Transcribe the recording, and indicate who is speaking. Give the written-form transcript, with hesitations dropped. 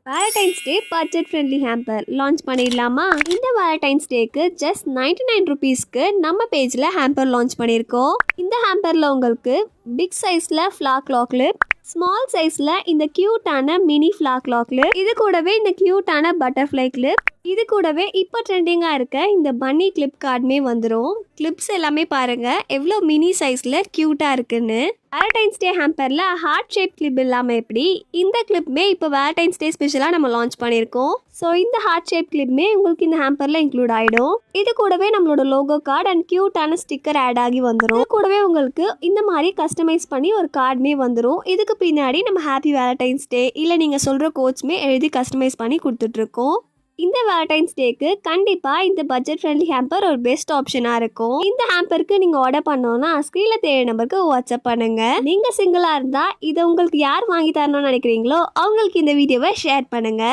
Speaker 1: Valentine's டே budget friendly hamper launch பண்ணிடலாமா? இந்த Valentine's டேக்கு just 99 ருபீஸ்க்கு நம்ம பேஜில் ஹேம்பர் லான்ச் பண்ணியிருக்கோம். இந்த ஹேம்பரில் உங்களுக்கு பிக் சைஸில் ஃப்ளாக் லாக் கிளிப், ஸ்மால் சைஸில் இந்த க்யூட்டான மினி ஃப்ளாக் லாக் கிளிப், இது கூடவே இந்த க்யூட்டான பட்டர்ஃப்ளை கிளிப், இது கூடவே இப்போ ட்ரெண்டிங்காக இருக்க இந்த பன்னி கிளிப் கார்டுமே வந்துடும். கிளிப்ஸ் எல்லாமே பாருங்க எவ்வளோ மினி சைஸில் க்யூட்டாக இருக்குன்னு. வேலண்டைன்ஸ் டே ஹேம்பரில் ஹார்ட் ஷேப் கிளிப் இல்லாமல் எப்படி, இந்த கிளிப்புமே இப்போ வேலண்டைன்ஸ் டே ஸ்பெஷலாக நம்ம லான்ச் பண்ணியிருக்கோம். ஸோ இந்த ஹார்ட் ஷேப் கிளிப்புமே உங்களுக்கு இந்த ஹேம்பரில் இன்க்ளூட் ஆகிடும். இது கூடவே நம்மளோட லோகோ கார்டு அண்ட் க்யூட்டான ஸ்டிக்கர் ஆட் ஆகி வந்துடும். இது கூடவே உங்களுக்கு இந்த மாதிரி கஸ்டமைஸ் பண்ணி ஒரு கார்டுமே வந்துடும். இதுக்கு பின்னாடி நம்ம ஹாப்பி வேலண்டைன்ஸ் டே இல்லை நீங்கள் சொல்கிற கோட்ஸ்மே எழுதி கஸ்டமைஸ் பண்ணி கொடுத்துட்ருக்கோம். இந்த வேலண்டைன்ஸ் டேக்கு கண்டிப்பாக இந்த பட்ஜெட் ஃப்ரெண்ட்லி ஹேம்பர் ஒரு பெஸ்ட் ஆப்ஷனாக இருக்கும். இந்த ஹேம்பருக்கு நீங்கள் ஆர்டர் பண்ணோன்னா ஸ்க்ரீனில் தேவை நம்பருக்கு வாட்ஸ்அப் பண்ணுங்க. நீங்கள் சிங்கிளாக இருந்தால் இதை உங்களுக்கு யார் வாங்கி தரணும்னு நினைக்கிறீங்களோ அவங்களுக்கு இந்த வீடியோவை ஷேர் பண்ணுங்க.